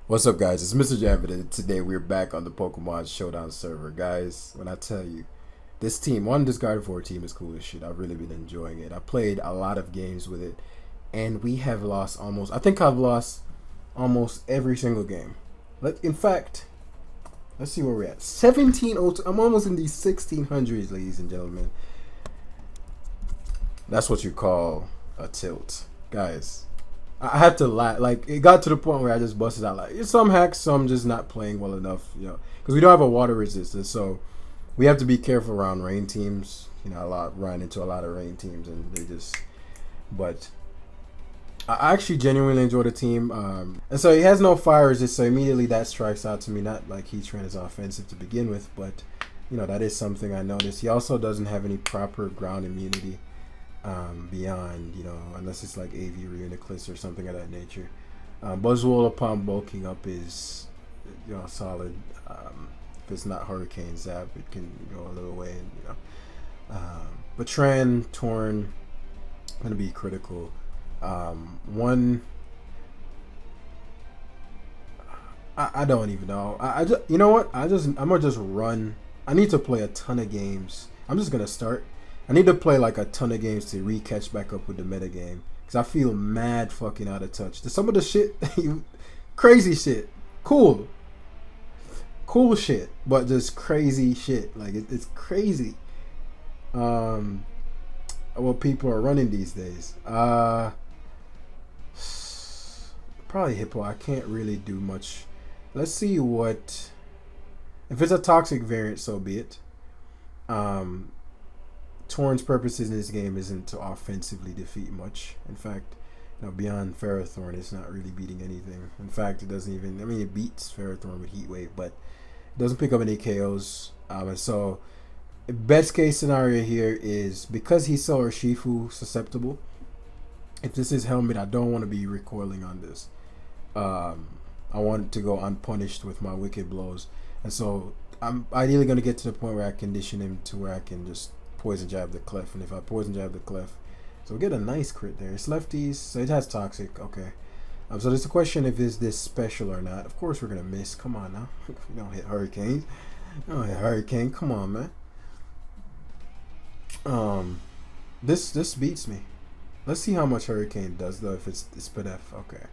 What's up, guys? It's Mr. Javid, and today we're back on the Pokemon Showdown server. Guys, when I tell you, this team, this Garden 4 team is cool as shit. I've really been enjoying it. I played a lot of games with it, and we have lost I think I've lost almost every single game. In fact, let's see where we're at. 1702. I'm almost in the 1600s, ladies and gentlemen. That's what you call a tilt. Guys, I had to laugh. Like, it got to the point where I just busted out. Like, some hacks, some just not playing well enough, because we don't have a water resistance, so we have to be careful around rain teams. Run into a lot of rain teams, and they just. But I actually genuinely enjoy the team, and so he has no fire resist, so immediately that strikes out to me. Not like Heatran is offensive to begin with, but that is something I noticed. He also doesn't have any proper ground immunity. Beyond, unless it's like AV Reuniclus or something of that nature. Buzzwole upon bulking up is, solid. If it's not Hurricane Zap, it can go a little way. But Tran, Torn, gonna be critical. One, I don't even know. I just, you know what? I'm gonna just run. I need to play a ton of games. I'm just gonna start. I need to play like a ton of games to re-catch back up with the meta game. Because I feel mad fucking out of touch. Some of the shit, crazy shit. Cool shit. But just crazy shit. Like, it's crazy. What people are running these days. Probably Hippo. I can't really do much. Let's see what... If it's a toxic variant, so be it. Torn's purposes in this game isn't to offensively defeat much. In fact, beyond Ferrothorn, it's not really beating anything. In fact, it doesn't even... I mean, it beats Ferrothorn with Heat Wave, but it doesn't pick up any KOs. And so, best case scenario here is, because he's so Urshifu susceptible, if this is Helmet, I don't want to be recoiling on this. I want to go unpunished with my Wicked Blows. And so, I'm ideally going to get to the point where I condition him to where I can just Poison Jab the Clef, and if I Poison Jab the Clef, so we'll get a nice crit there. It's lefties, so it has Toxic. Okay. So there's a question if is this special or not. Of course we're gonna miss. Come on now. We don't hit Hurricane. Don't hit Hurricane. Come on, man. This beats me. Let's see how much Hurricane does though. If it's Spadef. Okay.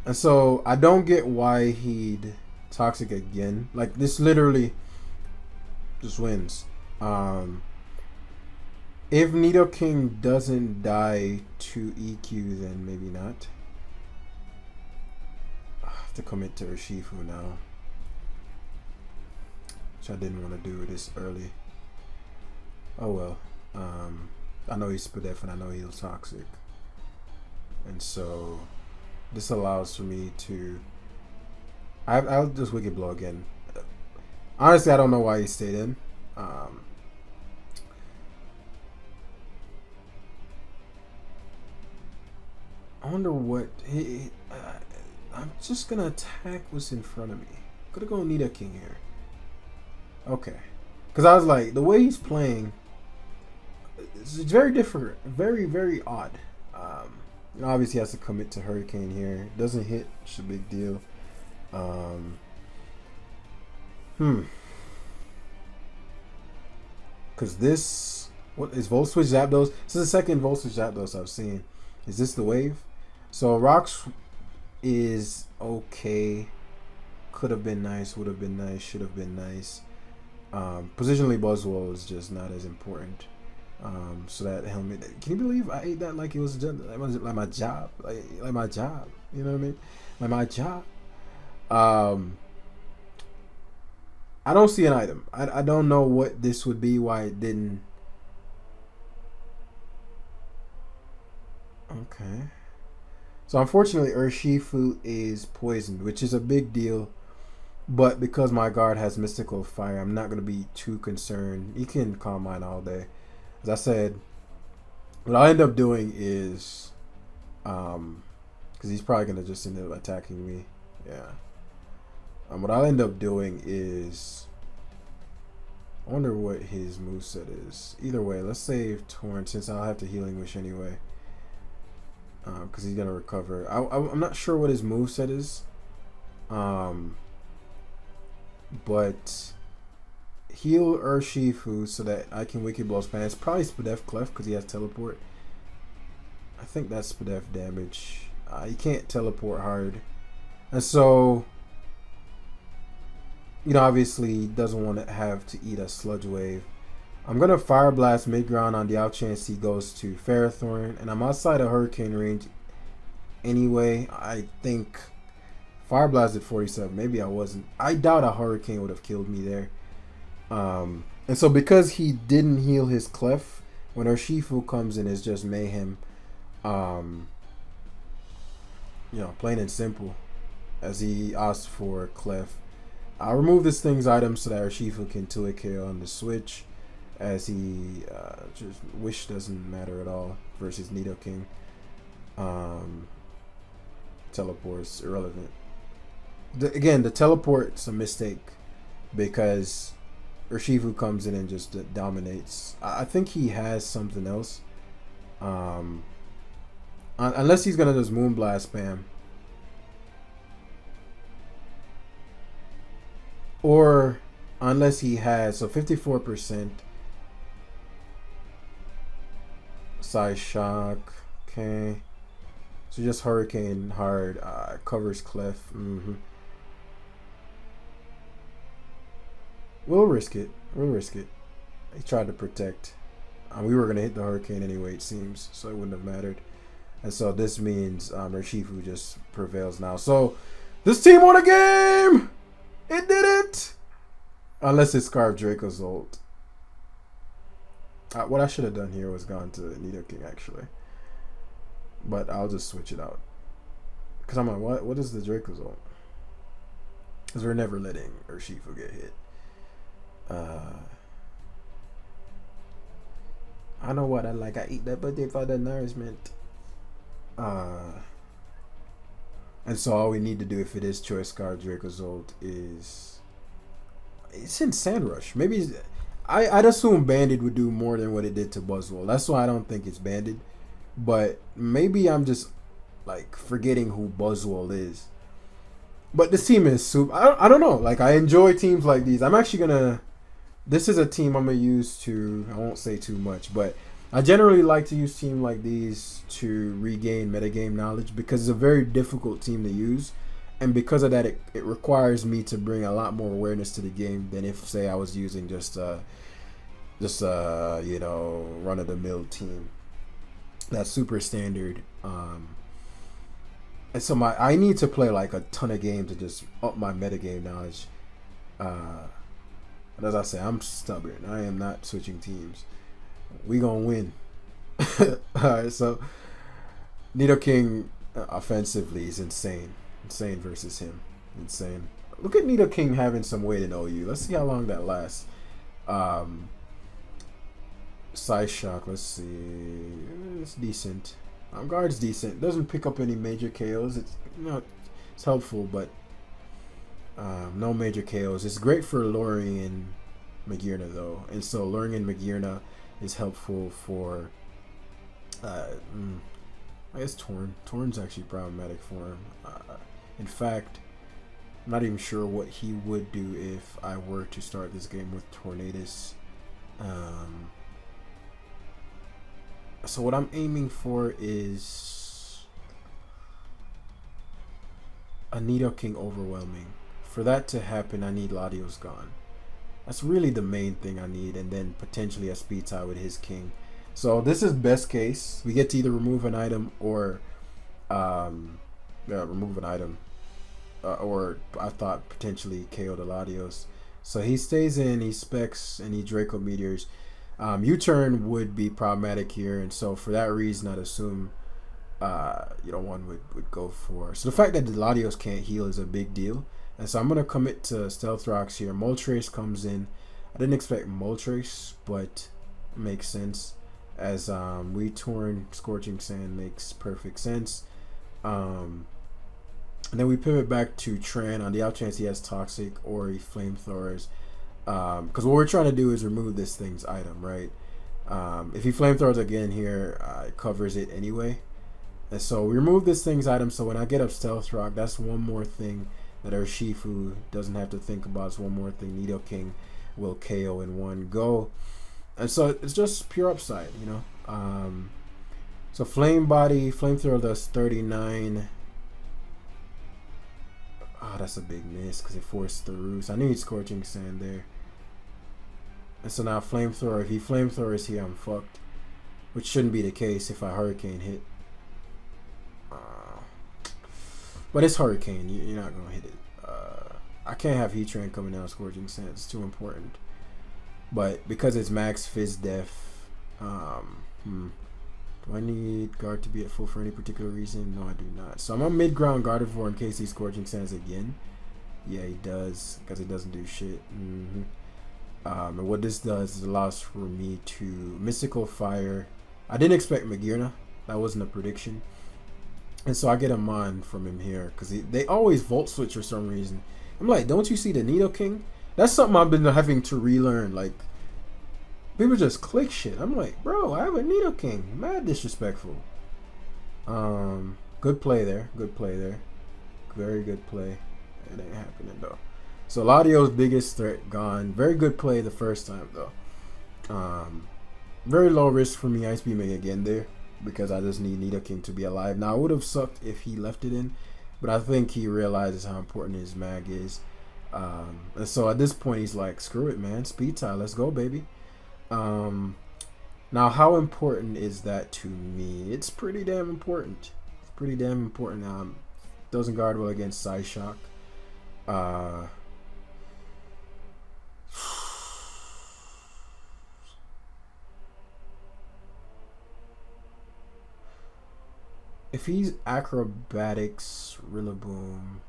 And so I don't get why he'd Toxic again. Like, this literally just wins. If Nidoking doesn't die to EQ, then maybe not. I have to commit to Urshifu now, which I didn't want to do this early. Oh well. I know he's Spadef and I know he's Toxic, and so this allows for me to... I'll just Wicked Blow again. Honestly, I don't know why he stayed in. I wonder what I'm just gonna attack what's in front of me. Gonna go Nidoking here. Okay, because I was like, the way he's playing, it's very different, very odd. Obviously he has to commit to Hurricane here. Doesn't hit, it's a big deal. Because this, what is Volt Switch Zapdos? This is the second Volt Switch Zapdos I've seen. Is this the wave? So Rocks is okay. Could have been nice, would have been nice, should have been nice. Positionally Buzzwole is just not as important. So that Helmet, can you believe I ate that like it was like my job? Like my job. You know what I mean? Like my job. I don't see an item. I don't know what this would be, why it didn't. Okay. So unfortunately Urshifu is poisoned, which is a big deal. But because my guard has Mystical Fire, I'm not going to be too concerned. He can Calm Mind all day. As I said, what I'll end up doing is... because he's probably going to just end up attacking me. Yeah. What I'll end up doing is... I wonder what his moveset is. Either way, let's save Torrent since I'll have to Healing Wish anyway. Because he's going to recover. I'm not sure what his moveset is. Um, but heal Urshifu so that I can Wicked Blow Span. It's probably Spadef Clef because he has teleport. I think that's Spadef damage. He can't teleport hard. And so, obviously he doesn't want to have to eat a Sludge Wave. I'm going to Fire Blast mid-ground on the out chance he goes to Ferrothorn. And I'm outside of Hurricane range anyway. I think Fire Blast at 47. Maybe I wasn't. I doubt a Hurricane would have killed me there. And so because he didn't heal his Clef, when Urshifu comes in, it's just mayhem. Plain and simple. As he asks for Clef. I'll remove this thing's item so that Urshifu can 2-hit KO on the switch. As he just Wish doesn't matter at all versus Nidoking. Teleport's irrelevant. The teleport's a mistake because Urshifu comes in and just dominates. I think he has something else. Unless he's gonna just Moonblast spam. Or unless he has 54% Side Shock. Okay. So just Hurricane hard. Covers Clef. We'll risk it. He tried to protect. We were going to hit the Hurricane anyway, it seems. So it wouldn't have mattered. And so this means Urshifu just prevails now. So this team won a game! It did it! Unless it's Scarf Draco's ult. What I should have done here was gone to Nidoking, actually. But I'll just switch it out. Because I'm like, what is the Draco's ult? Because we're never letting Urshifu get hit. I know what I like. I eat that birthday for the nourishment. And so all we need to do if it is Choice Scar Draco's ult is it's in Sand Rush. Maybe I'd assume Banded would do more than what it did to Buzzwole. That's why I don't think it's Banded. But maybe I'm just like forgetting who Buzzwole is. But this team is super. I don't know. Like I enjoy teams like these. I'm actually gonna. This is a team I'm gonna use to. I won't say too much, but I generally like to use teams like these to regain metagame knowledge because it's a very difficult team to use, and because of that, it requires me to bring a lot more awareness to the game than if, say, I was using just run of the mill team. That's super standard. And so I need to play like a ton of games to just up my metagame knowledge. And as I say, I'm stubborn. I am not switching teams. We gonna win. Alright, so Nidoking offensively is insane. Insane versus him. Insane. Look at Nidoking having some weight in OU. Let's see how long that lasts. Side Shock, let's see. It's decent. Guard's decent. Doesn't pick up any major KOs. It's it's helpful, but no major KOs. It's great for luring in Magearna though, and so luring in Magearna is helpful for I guess Torn. Torn's actually problematic for him. In fact, I'm not even sure what he would do if I were to start this game with Tornadus. So what I'm aiming for is a Nidoking overwhelming. For that to happen, I need Latios gone. That's really the main thing I need, and then potentially a speed tie with his king. So this is best case. We get to either remove an item or remove an item, or I thought potentially KO the Latios. So he stays in, he specs, and he Draco Meteors. U-turn would be problematic here, and so for that reason, I'd assume one would go for. So the fact that the Latios can't heal is a big deal, and so I'm gonna commit to Stealth Rocks here. Moltres comes in. I didn't expect Moltres, but it makes sense as we Torn Scorching Sand makes perfect sense. And then we pivot back to Tran on the out chance he has Toxic or he Flamethrowers. Because what we're trying to do is remove this thing's item, right? If he Flamethrowers again here, it covers it anyway. And so we remove this thing's item, so when I get up Stealth Rock, that's one more thing that Urshifu doesn't have to think about. It's one more thing. Nido King will KO in one go. And so it's just pure upside, you know. So Flame Body, Flamethrower does 39. Oh, that's a big miss because it forced the roost. I knew he'd Scorching Sand there. And so now Flamethrower, if he Flamethrowers here, I'm fucked. Which shouldn't be the case if I Hurricane hit. But it's Hurricane, you're not going to hit it. I can't have Heat Train coming down Scorching Sand. It's too important. But because it's Max Fizz Def, do I need guard to be at full for any particular reason? No, I do not. So I'm on mid-ground Gardevoir in case he Scorching Sands again. Yeah, he does, because it doesn't do shit. And what this does is allows for me to Mystical Fire. I didn't expect Magearna. That wasn't a prediction. And so I get a Mon from him here, because they always Volt Switch for some reason. I'm like, don't you see the Nido King? That's something I've been having to relearn. Like, people just click shit. I'm like, bro, I have a Nido King. Mad disrespectful. Good play there. Good play there. Very good play. It ain't happening though. So Ladio's biggest threat gone. Very good play the first time though. Very low risk for me Ice Beaming again there, because I just need Nido King to be alive. Now it would have sucked if he left it in, but I think he realizes how important his mag is. And so at this point he's like, screw it, man. Speed tie, let's go, baby. Now how important is that to me? It's pretty damn important. It's pretty damn important. Doesn't guard well against Psyshock. If he's Acrobatics, Rillaboom.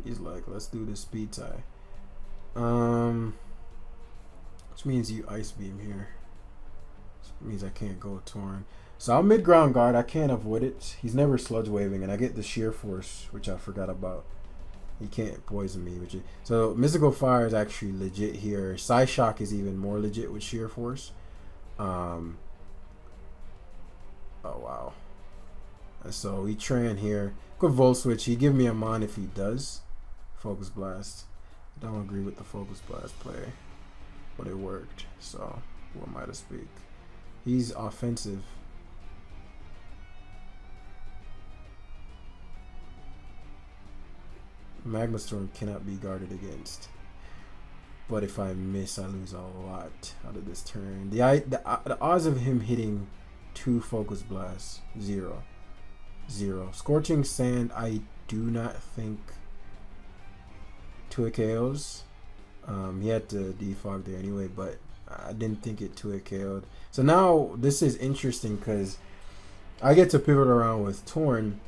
He's like, let's do the speed tie. Which means you Ice Beam here. Which means I can't go Torn. So I'm mid-ground guard. I can't avoid it. He's never Sludge Waving, and I get the Sheer Force, which I forgot about. He can't poison me. So Mystical Fire is actually legit here. Psyshock is even more legit with Sheer Force. Oh wow. And so he Tran here. Could Volt Switch. He give me a Mon if he does. Focus Blast. I don't agree with the Focus Blast play, but it worked. So who am I to speak? He's offensive. Magma Storm cannot be guarded against. But if I miss, I lose a lot out of this turn. The odds of him hitting 2 Focus Blasts, 0. Scorching Sand, I do not think 2 KOs. He had to defog there anyway, but I didn't think it 2 KO'd. So now this is interesting because I get to pivot around with Torn,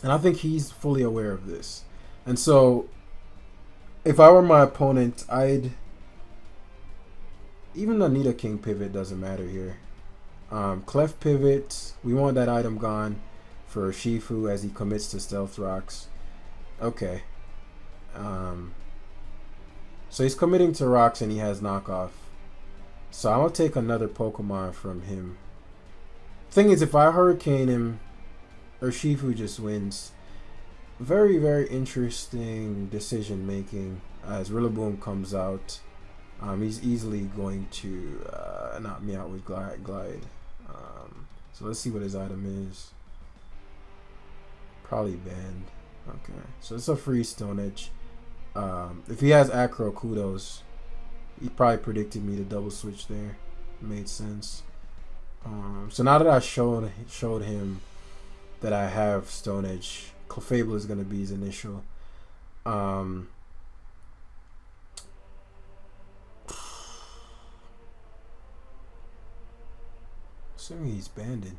and I think he's fully aware of this. And so if I were my opponent, even the Nido King pivot doesn't matter here. Clef pivot, we want that item gone for Shifu as he commits to Stealth Rocks. Okay. So he's committing to rocks and he has knockoff. So I'm going to take another Pokemon from him. Thing is, if I Hurricane him, Urshifu just wins. Very, very interesting decision making as Rillaboom comes out. He's easily going to knock me out with Glide. So let's see what his item is. Probably banned. Okay, so it's a free Stone Edge. If he has Acro, kudos. He probably predicted me to double switch there. Made sense. So now that I showed him that I have Stone Edge, Clefable is going to be his initial. Assuming he's banded.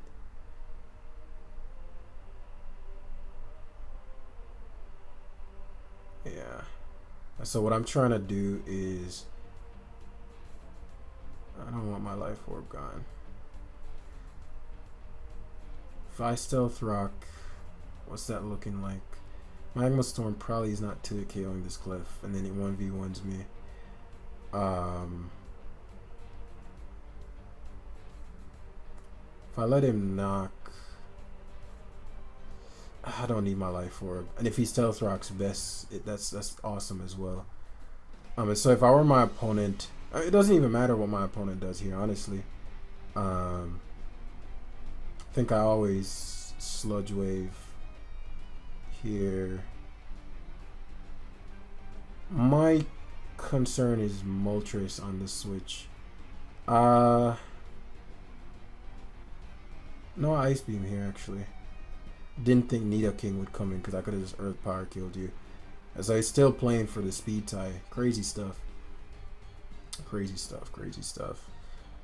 Yeah. So what I'm trying to do is, I don't want my Life Orb gone. If I Stealth Rock, what's that looking like? Magma Storm probably is not 2 KOing this Clef, and then it 1v1s me. If I let him knock, I don't need my life orb. And if he stealth rocks best, that's awesome as well. And so if I were my opponent, it doesn't even matter what my opponent does here, honestly. I think I always sludge wave here. My concern is Moltres on the switch. No Ice Beam here, actually. Didn't think Nidoking would come in because I could have just Earth Power killed you. So he's still playing for the speed tie. Crazy stuff. Crazy stuff. Crazy stuff.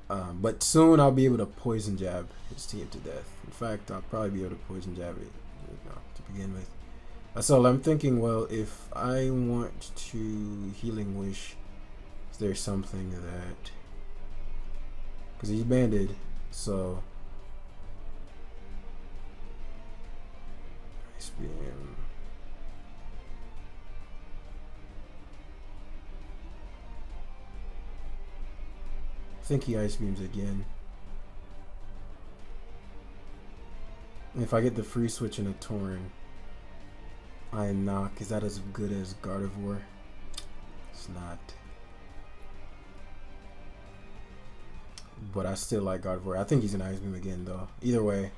But soon I'll be able to Poison Jab his team to death. In fact, I'll probably be able to Poison Jab it to begin with. So I'm thinking, well, if I want to Healing Wish, is there something that... Because he's banded, so... Ice Beam... I think he Ice Beams again. If I get the free switch in a Torn, I knock. Is that as good as Gardevoir? It's not. But I still like Gardevoir. I think he's an Ice Beam again, though. Either way.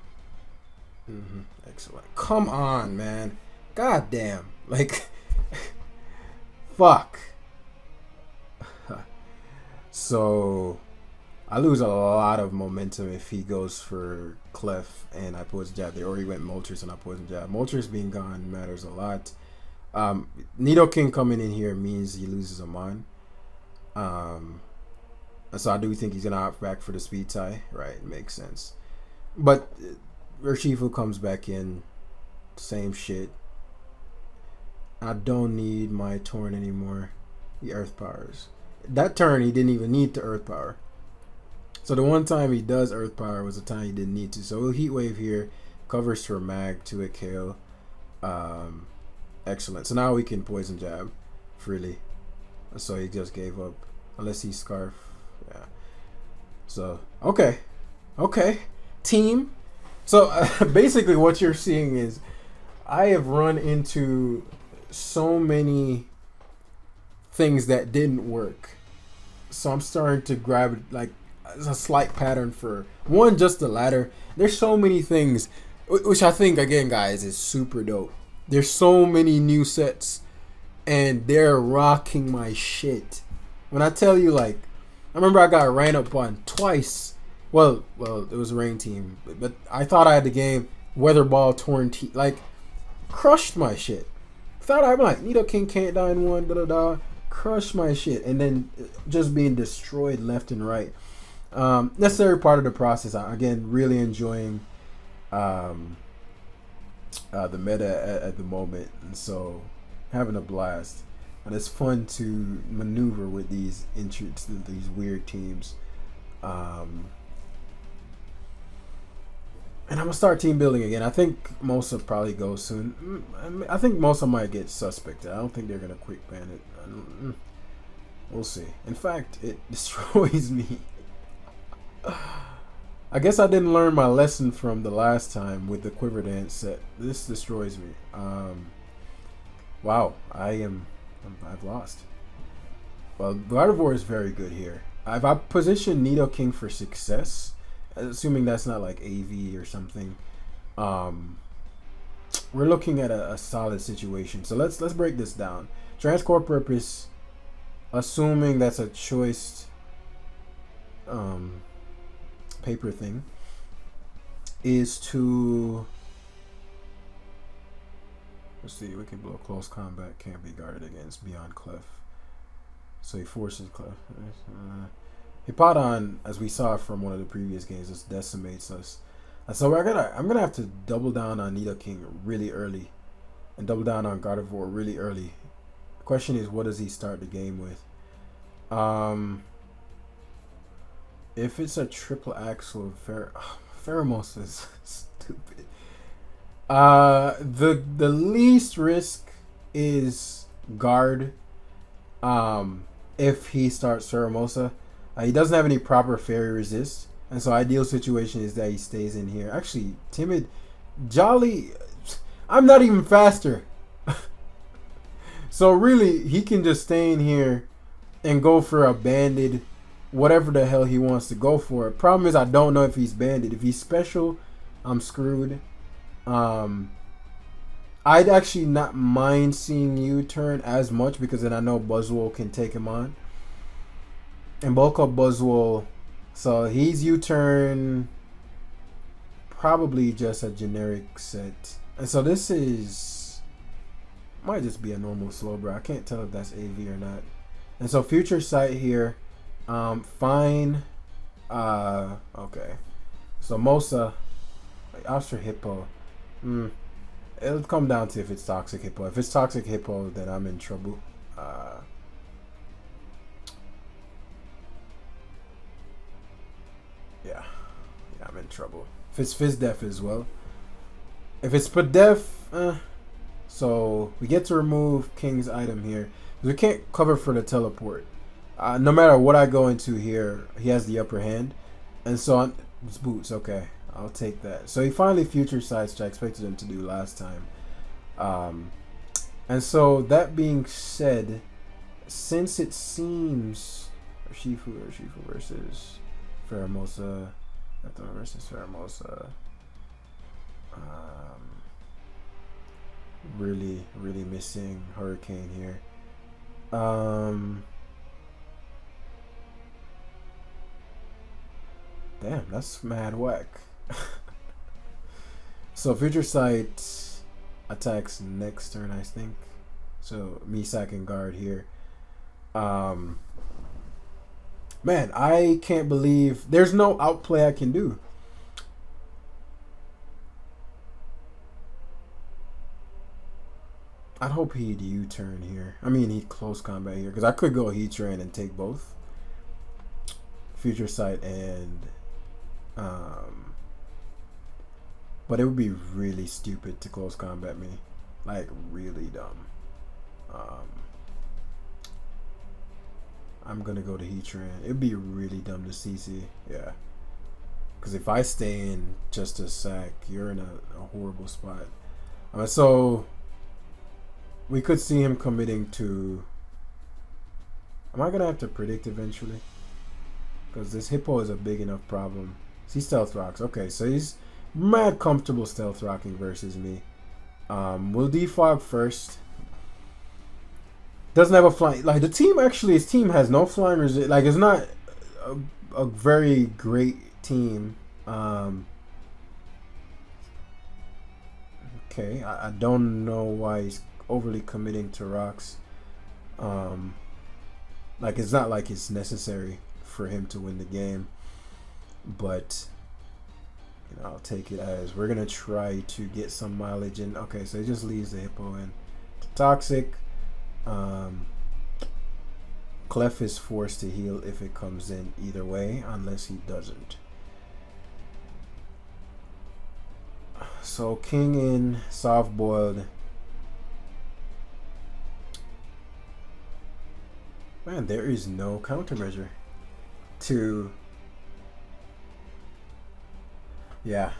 Excellent. Come on, man. God damn. Like, fuck. So, I lose a lot of momentum if he goes for Clef and I Poison Jab. They already went Moltres and I Poison Jab. Moltres being gone matters a lot. Nidoking coming in here means he loses a Mon. So I do think he's going to opt back for the speed tie. Right, makes sense. But Urshifu comes back in. Same shit. I don't need my Torn anymore. He Earth Powers. That turn, he didn't even need to Earth Power. So the one time he does Earth Power was the time he didn't need to. So Heat Wave here, covers for Mag, 2-hit KO. Excellent. So now we can Poison Jab freely. So he just gave up. Unless he Scarf. Yeah. So, okay. Okay. Team. So basically what you're seeing is I have run into so many things that didn't work. So I'm starting to grab like a slight pattern for one, just the ladder. There's so many things, which I think again, guys, is super dope. There's so many new sets, and they're rocking my shit. When I tell you, like, I remember I got ran up on twice. Well, it was a Rain Team, but I thought I had the game. Weather Ball, Torn T, like, crushed my shit. Thought I'm like, Nidoking can't die in one, crushed my shit, and then just being destroyed left and right. Necessary part of the process. Again, really enjoying the meta at the moment, and so having a blast. And it's fun to maneuver with these weird teams. And I'm gonna start team building again. I think most will probably go soon. I think most of them might get suspected. I don't think they're gonna quick ban it. We'll see. In fact, it destroys me. I guess I didn't learn my lesson from the last time with the Quiver Dance set. This destroys me. Wow, I've lost. Well, Gardevoir is very good here. If I position Nidoking for success, assuming that's not like AV or something, we're looking at a solid situation. So let's break this down. Transcore purpose, assuming that's a choice paper thing, is to, let's see, we can blow close combat, can't be guarded against beyond Clef. So he forces Clef. Hippowdon, as we saw from one of the previous games, just decimates us. And so I'm gonna have to double down on Nidoking really early, and double down on Gardevoir really early. The question is, what does he start the game with? If it's a triple axle, Pheromos is stupid. The least risk is guard. If he starts Pheromosa, he doesn't have any proper fairy resist, and so ideal situation is that he stays in here. Actually, timid, jolly. I'm not even faster. So really, he can just stay in here and go for a banded, whatever the hell he wants to go for. Problem is, I don't know if he's banded. If he's special, I'm screwed. I'd actually not mind seeing U-turn as much because then I know Buzzwole can take him on. And bulk up Buzzwole, so he's U-turn, probably just a generic set. And so this is, might just be a normal Slowbro. I can't tell if that's AV or not. And so Future Sight here, fine. Okay. So Mosa, like Ostra Hippo. It'll come down to if it's Toxic Hippo. If it's Toxic Hippo, then I'm in trouble. Yeah, I'm in trouble. If it's Fizz Def as well. If it's Spadef, so we get to remove King's item here. We can't cover for the teleport. No matter what I go into here, he has the upper hand. And so it's boots, okay. I'll take that. So he finally future sights, which I expected him to do last time. And so that being said, since it seems Urshifu versus Pheromosa, versus Pheromosa, really missing Hurricane here. Damn, that's mad whack. So Future Sight attacks next turn, I think. So Misak can guard here. Man, I can't believe there's no outplay I can do. I'd hope he'd U-turn here. I mean, he'd close combat here because I could go Heatran and take both Future Sight and but it would be really stupid to close combat me, like really dumb. I'm gonna go to Heatran. It'd be really dumb to CC, yeah. Because if I stay in just a sack, you're in a horrible spot. So we could see him committing to. Am I gonna have to predict eventually? Because this Hippo is a big enough problem. He stealth rocks. Okay, so he's mad comfortable stealth rocking versus me. We'll defog first. Doesn't have a flying. Like the team actually, his team has no flying resist. Like it's not a very great team. Okay, I don't know why he's overly committing to rocks. Like it's not like it's necessary for him to win the game, but you know, I'll take it as we're gonna try to get some mileage in. Okay, so he just leaves the Hippo in to Toxic. Clef is forced to heal if it comes in either way, unless he doesn't. So King in, soft boiled. Man, there is no countermeasure to. Yeah.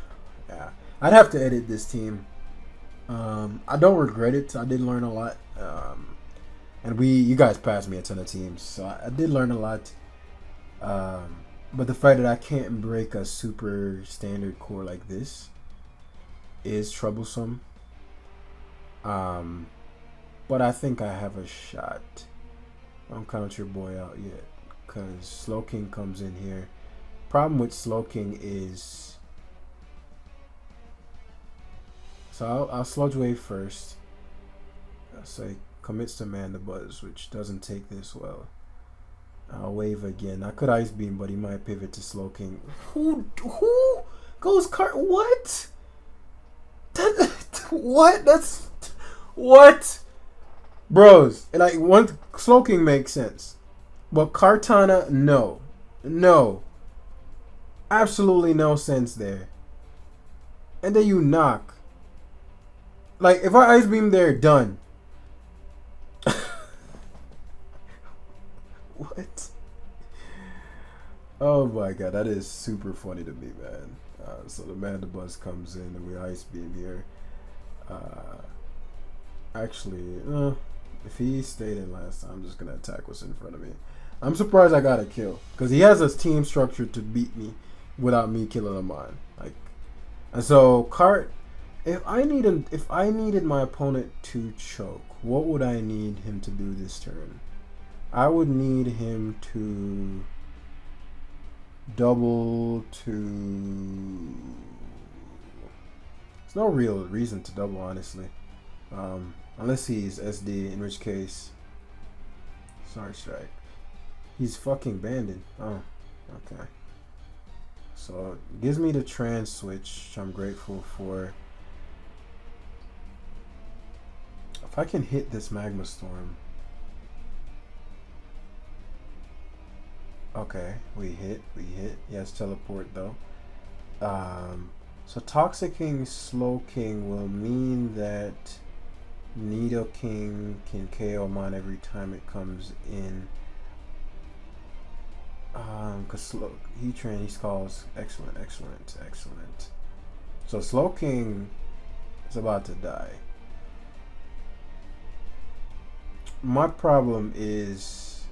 I'd have to edit this team. I don't regret it. I did learn a lot. And you guys passed me a ton of teams, so I did learn a lot. But the fact that I can't break a super standard core like this is troublesome. But I think I have a shot. Don't count your boy out yet, because Slowking comes in here. Problem with Slowking is, so I'll Sludge Wave first. So he commits to Mandibuzz, which doesn't take this well. I'll wave again. I could Ice Beam, but he might pivot to Slowking. Who goes cart? What? What? That's what? Bros, and like one Slowking makes sense, but Kartana, no, absolutely no sense there. And then you knock. Like if I Ice Beam there, done. What? Oh my god, that is super funny to me, man. So the Mandibuzz comes in and we Ice Beam here. Uh, actually, if he stayed in last time, I'm just gonna attack what's in front of me. I'm surprised I got a kill because he has a team structure to beat me without me killing him on. Like, and so Cart. If I needed my opponent to choke, what would I need him to do this turn? I would need him to double to. There's no real reason to double, honestly. Unless he's SD, in which case, sorry, strike. He's fucking banded. Oh, okay. So it gives me the trans switch, which I'm grateful for. If I can hit this Magma Storm. Okay, we hit. He has teleport though. So Toxic King, Slow King will mean that Nido King can KO mine every time it comes in. Cause he calls excellent. So Slow King is about to die. My problem is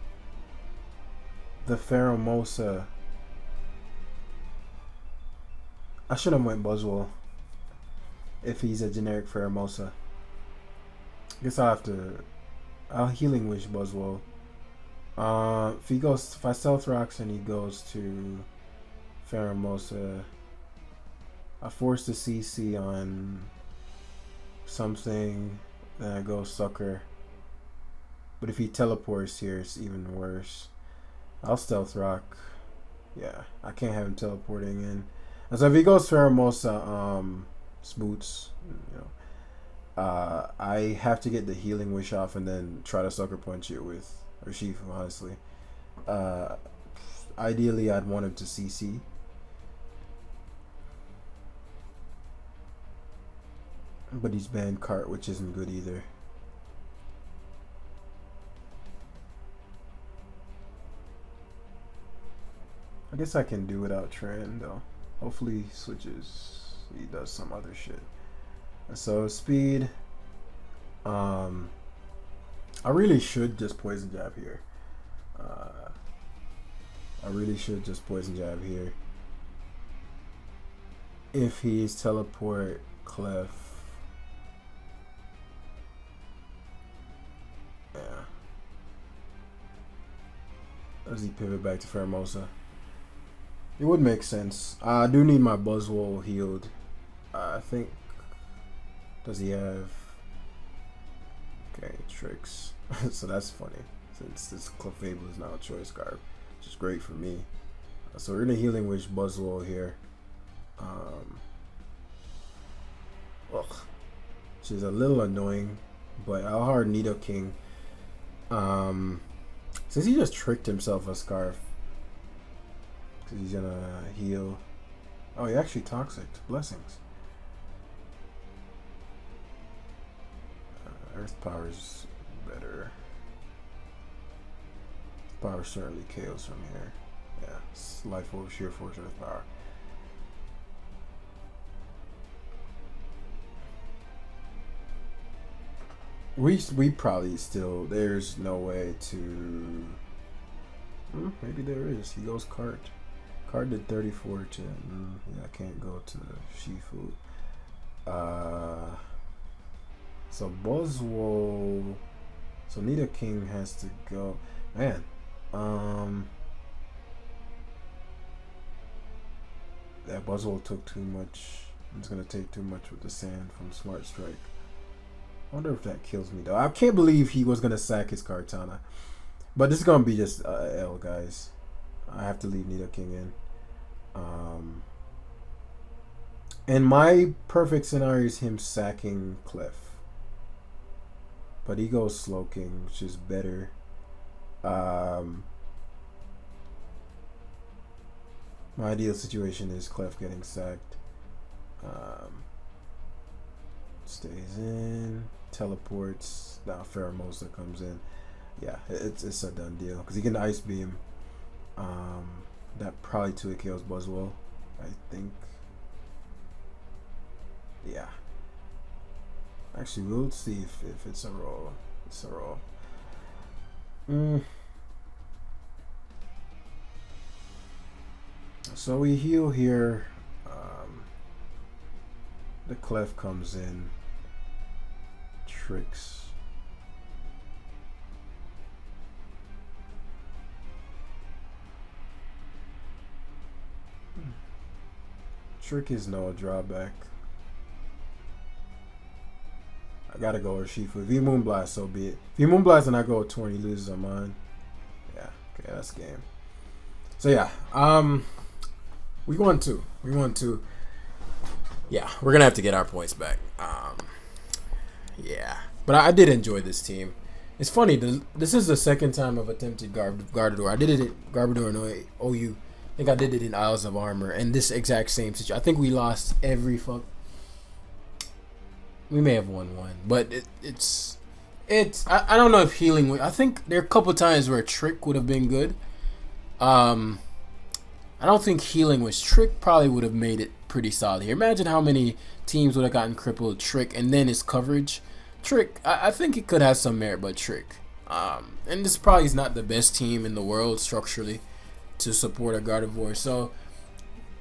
the Pheromosa. I should have went Buzzwole if he's a generic Pheromosa. I guess I'll Healing Wish Buzzwole. If I Stealth Rocks and he goes to Pheromosa, I force the CC on something, then I go Sucker. But if he teleports here, it's even worse. I'll Stealth Rock. Yeah, I can't have him teleporting in. And so if he goes Pheromosa, Spoots, I have to get the Healing Wish off and then try to Sucker Punch it with Urshifu, honestly. Ideally, I'd want him to CC. But he's banned Cart, which isn't good either. I guess I can do without Tran though. Hopefully he switches. He does some other shit. So speed. I really should just Poison Jab here. If he's teleport Clef. Yeah. Does he pivot back to Pheromosa? It would make sense. I do need my Buzzwole healed. I think. Does he have? Okay, tricks. So that's funny. Since this Clefable is now a choice card, which is great for me. So we're gonna Healing Wish Buzzwole here. Which is a little annoying, but I'll hard Nido King. Since he just tricked himself a Scarf. He's gonna heal. Oh, he actually Toxic. Blessings. Earth Power's better. Power certainly KOs from here. Yeah, it's Life Force, Sheer Force, Earth Power. We probably still. There's no way to. Maybe there is. He goes Cart. Card did 34 to yeah, I can't go to Shifu. So Buzzwole. So Nido King has to go. Man. That Buzzwole took too much. It's gonna take too much with the sand from Smart Strike. I wonder if that kills me though. I can't believe he was gonna sack his Kartana. But this is gonna be just L, guys. I have to leave Nido King in. And my perfect scenario is him sacking Clef. But he goes Slow King, which is better. My ideal situation is Clef getting sacked. Stays in, teleports. Now Pheromosa comes in. Yeah, it's a done deal because he can Ice Beam. That probably 2 kills Buzzwole, I think. Yeah. Actually, we'll see if it's a roll. It's a roll. Mm. So we heal here. The clef comes in. Tricks. Trick is no drawback. I gotta go with Shifu. If he Moonblast, so be it. If he Moonblast and I go with 20, he loses on mine. Yeah, okay, that's game. So yeah, we won two. Yeah, we're gonna have to get our points back. Yeah, but I did enjoy this team. It's funny. This is the second time I've attempted Gardevoir. I did it at Garbodor and OU. I think I did it in Isles of Armor, and this exact same situation. I think we lost every fuck. We may have won one, but it's. I don't know if healing. I think there are a couple times where Trick would have been good. I don't think healing was Trick. Probably would have made it pretty solid here. Imagine how many teams would have gotten crippled Trick, and then his coverage. Trick. I think it could have some merit, but Trick. And this probably is not the best team in the world structurally to support a Gardevoir. So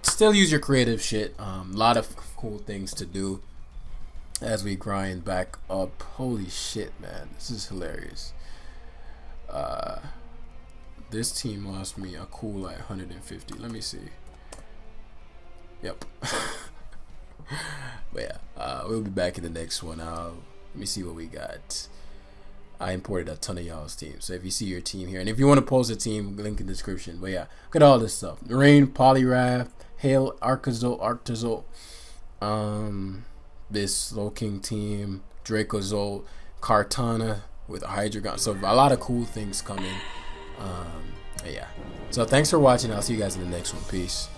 still use your creative shit. A lot of cool things to do as we grind back up. Holy shit, man. This is hilarious. This team lost me a cool like 150. Let me see. Yep. But yeah, we'll be back in the next one. Let me see what we got. I imported a ton of y'all's teams. So if you see your team here, and if you want to post a team, link in the description. But yeah, look at all this stuff. Rain, Poliwrath, Hail, Arctozolt, this Loking team, Dracozolt, Kartana with a Hydreigon. So a lot of cool things coming. Yeah. So thanks for watching. I'll see you guys in the next one. Peace.